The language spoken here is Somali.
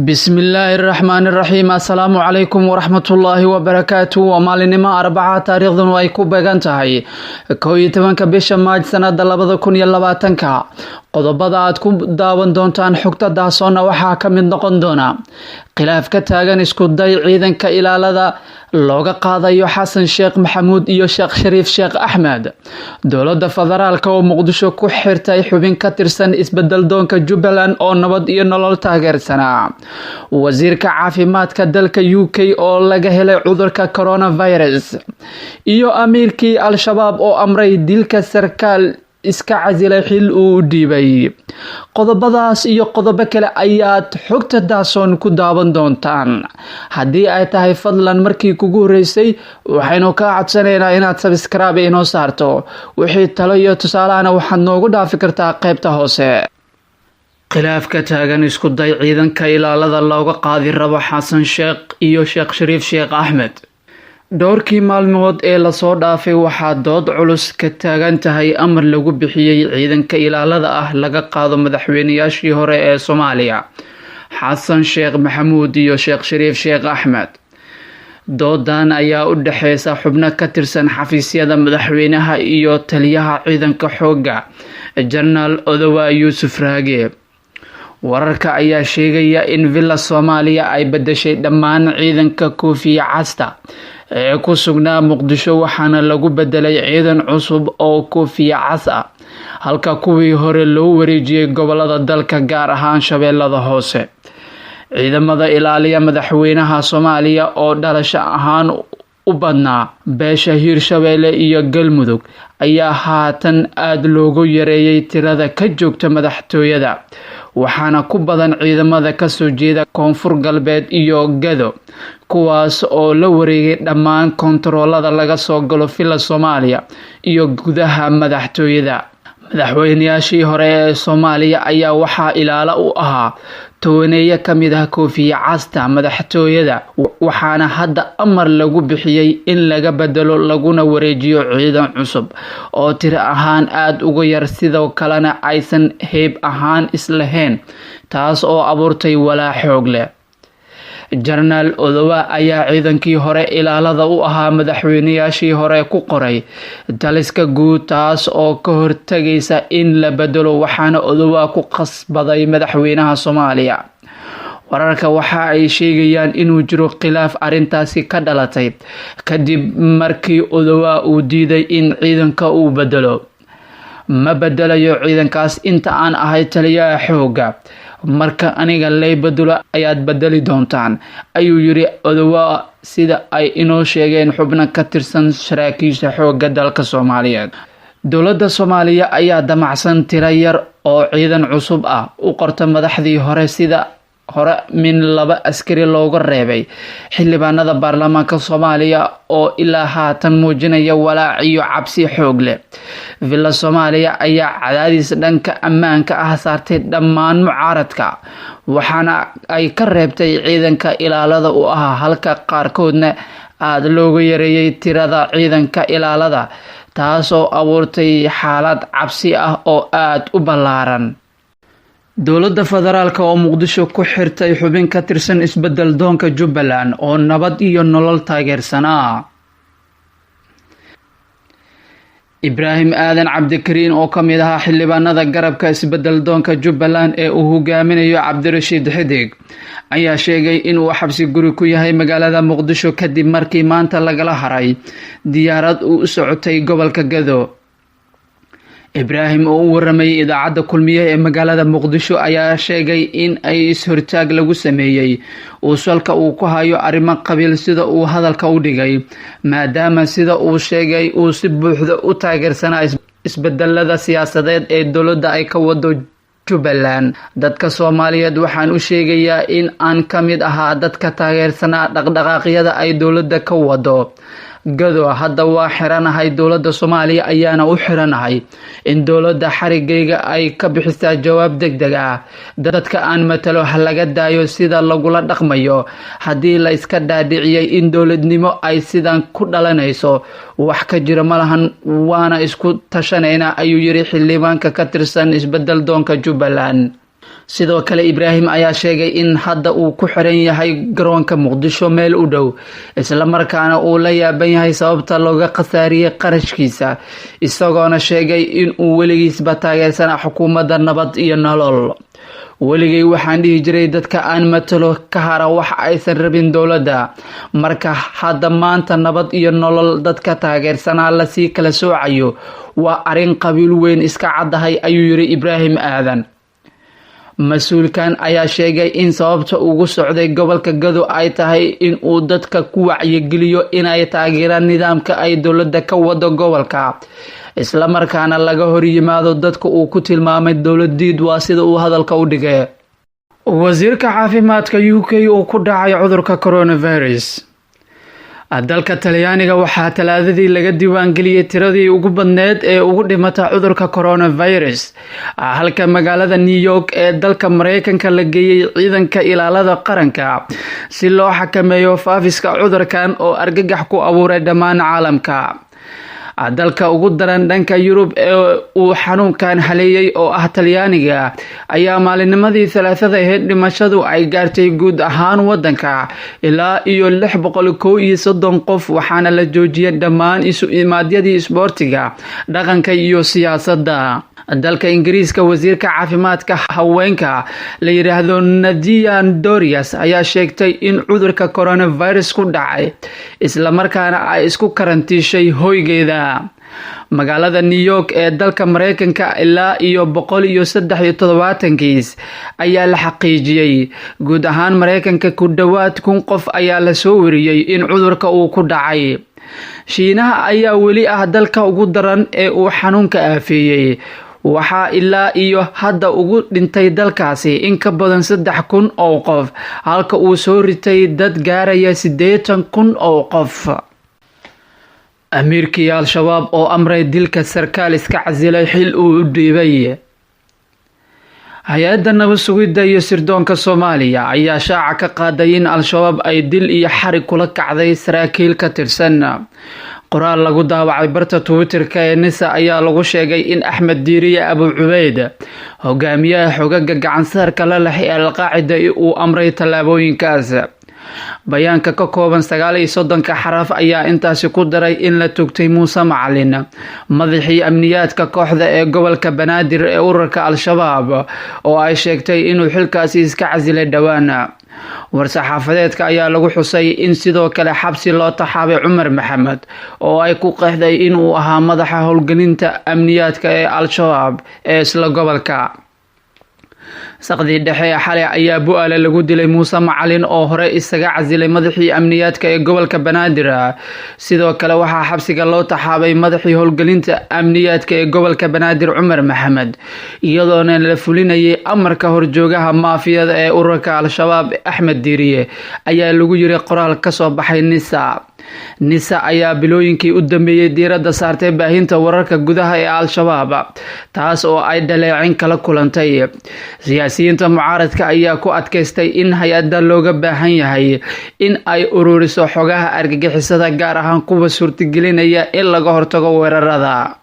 bismillaahi raxmaani raxiim assalaamu calaykum waraxmatullaahi wabarakaatu waa maalinimo arbaca taariikhdanu ay ku beegan tahay 11 bisha maaj sanada 2020 qodobada aad ku daawan doontaan xogta daasoona waxaa ka mid noqon doona khilaaf ka taagan isku day ciidanka ilaalada looga qaadayo xasan sheekh maxamuud iyo sheekh shariif sheekh axmed dowladda federaalka oo muqdisho ku xirtay xubin ka tirsan isbedel doonka Jubbaland oo nabad iyo nolol taageersanaa wasiirka caafimaadka dalka UK oo laga helay cudurka coronavirus iyo amiirkii al-shabaab oo amray dilka sarkaal iska casilay xil uu dhiibay qodobadaas iyo qodobo kale ayaad xogta daasoon ku daawan doontaan haddii ay tahay fadlan markii kugu horeysay waxaynu ka codsanaynaa inaad subscribe inoo saarto wixii talo iyo tusaalahana waxaad noogu dhaafi kartaa qaybta hoose khilaaf ka taagan isku day ciidanka ilaalada looga qaadi rabo xasan sheekh iyo sheekh shariif sheekh axmed dhowrkii maalmood ee lasoo dhaafay waxaa dood culus ka taagan tahay amar lagu bixiyey ciidanka ilaalada ah laga qaado madaxweynayaashii hore ee Soomaaliya xasan sheekh maxamuud iyo sheekh shariif sheekh axmed doodan ayaa u dhaxeysa xubno ka tirsan xafiisyada madaxweynaha iyo taliyaha ciidanka xoogga General Odawa Yuusuf Raage wararka ayaa sheegaya in Villa Soomaaliya ay bedeshay dhammaan ciidanka koofiya casta ee ku sugnaa Muqdisho waxaana lagu bedelay ciidan cusub oo koofiya cas ah halka kuwii hore loo wareejiyay gobolada dalka gaar ahaan Shabeellada Hoose ciidamada ilaaliya madaxweynaha Soomaaliya oo dhalasho ahaan u badnaa beesha Hiirshabeelle iyo Galmudug ayaa haatan aad loogu yareeyay tirada ka joogta madaxtooyada waxaana ku badan ciidamada ka soo jeeda koonfur galbeed iyo Gado kuwaas oo la wareegay dhammaan kontaroolada laga soo galo Villa Soomaaliya iyo gudaha madaxtooyada madaxweynayaashii hore ee Soomaaliya ayaa waxaa ilaalo u ahaa tooneeyo ka mid ah koofiya casta madaxtooyada waxaana hadda amar lagu bixiyay in laga bedelo laguna wareejiyo ciidan cusub oo tiro ahaan aad uga yar sidoo kalena aysan heeb ahaan islahayn taas oo abuurtay walaac xoog leh General Odawa ayaa ciidankii hore ilaalada u ahaa madaxweynayaashii hore ku qoray taliska guud taas oo ka hortagaysa in la bedelo waxaana Odawa ku qasbaday madaxweynaha Soomaaliya wararka waxa ay sheegayaan inuu jiro khilaaf arintaasi ka dhalatay kadib markii Odawa uu diiday in ciidanka uu bedelo ma bedelayo ciidankaas inta aan ahay taliyaha xoogga marka aniga lay bedelo ayaad bedeli doontaan ayuu yiri Odawa sida ay inoo sheegeen xubno ka tirsan saraakiisha xoogga dalka Soomaaliyeed dowladda Soomaaliya ayaa damacsan tiro yar oo ciidan cusub ah u qorta madaxdii hore sida hore min 2 askari looga reebay xildhibaanada baarlamaanka Soomaaliya oo ilaa haatan muujinaya walaac iyo cabsi xoog leh Villa Soomaaliya ayaa cadaadis dhanka ammaanka ah saartay dhammaan mucaaradka waxaana ay ka reebtay ciidanka ilaalada u ahaa halka qaarkoodna aad looga yareeyay tirada ciidanka ilaalada taas oo abuurtay xaalad cabsi ah oo aad u ballaaran dowladda federaalka oo Muqdisho ku xirtay xubin ka tirsan isbedel doonka Jubbaland oo nabad iyo nolol taageersanaa Ibraahim Aadan Cabdikariin oo kamid ah xildhibaanada garabka isbedel doonka Jubbaland ee uu hogaaminayo Cabdirashiid Xidig ayaa sheegay in uu xabsi guri ku yahay magaalada Muqdisho kadib markii maanta lagala haray diyaarad u socotay gobolka Gado Ibraahim oo u waramay idaacadda kulmiye ee magaalada Muqdisho ayaa sheegay in ay is-hortaag lagu sameeyay oo salka uu ku hayo arrimo qabiil sida uu hadalka u dhigay maadaama sida uu sheegay uu si buuxda u taageersanaa isbedelada siyaasadeed ee dowladda ay ka wado Jubbaland dadka Soomaaliyeed waxaan u sheegayaa in aan ka mid ahaa dadka taageersanaa dhaqdhaqaaqyada ay dowladda ka wado Gado hadda waa xiranahay dowladda Soomaaliya ayaana u xiranahay in dowladda xarigayga ay ka bixisaa jawaab degdeg ah dadka aan matalo laga daayo sida lagula dhaqmayo haddii la iska dhaadhiciyay in dowladnimo ay sidan ku dhalanayso wax ka jira malahan waana isku tashanayna ayuu yiri xildhibaanka ka tirsan isbedel doonka Jubbaland sidoo kale Ibraahim ayaa sheegay in hadda uu ku xiran yahay garoonka Muqdisho meel u dhow isla markaana uu la yaaban yahay sababta looga qasaariyay qarashkiisa isagoona sheegay in uu weligiisba taageersanaa xukuumadda nabad iyo nolol. weligay waxaan dhihi jiray dadka aan matalo ka hara wax aysan rabin dowladda, marka hadda maanta nabad iyo nolol dadka taageersanaa lasii kala soocayo waa arrin qabiil weyn iska caddahay ayuu yiri Ibraahim Aadan. mas-uulkan ayaa sheegay in sababta ugu socday gobolka Gado ay tahay in uu dadka ku wacyigeliyo inay taageeraan nidaamka ay dowladda ka wado gobolka isla markaana laga hor yimaado dadka uu ku tilmaamay dowladdiid waa sida uu hadalka u dhigay. wasiirka caafimaadka UK uu ku dhacay cudurka coronavirus. dalka Talyaaniga waxaa talaadadii laga diiwaangeliyay tiradii ugu badneed ee ugu dhimata cudurka coronavirus, halka magaalada New York ee dalka Mareykanka la geeyay ciidanka ilaalada qaranka si loo xakameeyo faafiska cudurkan oo argagax ku abuuray dhammaan caalamka. dalka ugu daran dhanka Yurub ee uu xanuunkan haleeyay oo ah Talyaaniga ayaa maalinnimadii Talaadada ahayd dhimashadu ay gaartay guud ahaan wadanka ilaa iyo 631 qof, waxaana la joojiyay dhammaan isu imaadyadii isboortiga, dhaqanka iyo siyaasadda. dalka Ingiriiska wasiirka caafimaadka haweenka la yiraahdo Nadia Dorius ayaa sheegtay in cudurka coronavirus ku dhacay isla markaana ay isku karantiishay hoygeeda. magaalada New York ee dalka Mareykanka ilaa iyo 173 kiis ayaa la xaqiijiyay. guud ahaan Mareykanka ku dhawaad 1,000 qof ayaa la soo wariyay in cudurka uu ku dhacay. Shiinaha ayaa weli ah dalka ugu daran ee uu xanuunka aafeeyay, waxaa ilaa iyo hadda ugu dhintay dalkaasi in ka badan 3,000 oo qof, halka uu soo ritay dad gaaraya 80,000 oo qof. amiirkii Al-Shabaab oo amray dilka sarkaal iska casilay xil uu u dhiibay. hay-adda nabad sugidda iyo sirdoonka Soomaaliya ayaa shaaca ka qaaday in Al-Shabaab ay dil iyo xarig kula kacday saraakiil ka tirsan. qoraal lagu daawacay barta Twitter-ka ee NISA ayaa lagu sheegay in Axmed Diiriye Abu Cubeyd, hogaamiyaha xogaga gacansaarka la leh ee Al-Qaacida, uu amray tallaabooyinkaas. bayaanka ka kooban 39 xaraf ayaa intaasi ku daray in la togtay Muuse Macalin, madaxii amniyaadka kooxda ee gobolka Banaadir ee ururka Al-Shabaab, oo ay sheegtay inuu xilkaasi iska casilay dhawaan. war-saxaafadeedka ayaa lagu xusay in sidoo kale xabsi loo taxaabay Cumar Maxamed oo ay ku qeexday inuu ahaa madaxa howlgelinta amniyaadka ee Al-Shabaab ee isla gobolka. saqdii dhexe xalay ayaa Bu'aale lagu dilay Muuse Macalin oo hore isaga casilay madaxii amniyaadka ee gobolka Banaadir. sidoo kale waxaa xabsiga loo taxaabay madaxii howlgelinta amniyaadka ee gobolka Banaadir Cumar Maxamed, iyadoona la fulinayay amarka horjoogaha maafiyada ee ururka Al-Shabaab Axmed Diiriye, ayaa lagu yiri qoraal ka soo baxay NISA ayaa bilooyinkii u dambeeyay diiradda saartay baahinta wararka gudaha ee Al-Shabaab, taas oo ay dhaleecin kala kulantay. siyaasiyiinta mucaaradka ayaa ku adkaystay in hay-adda looga baahan yahay in ay ururiso xogaha argagixisada, gaar ahaan kuwa suurtagelinaya in laga hortago weerarada.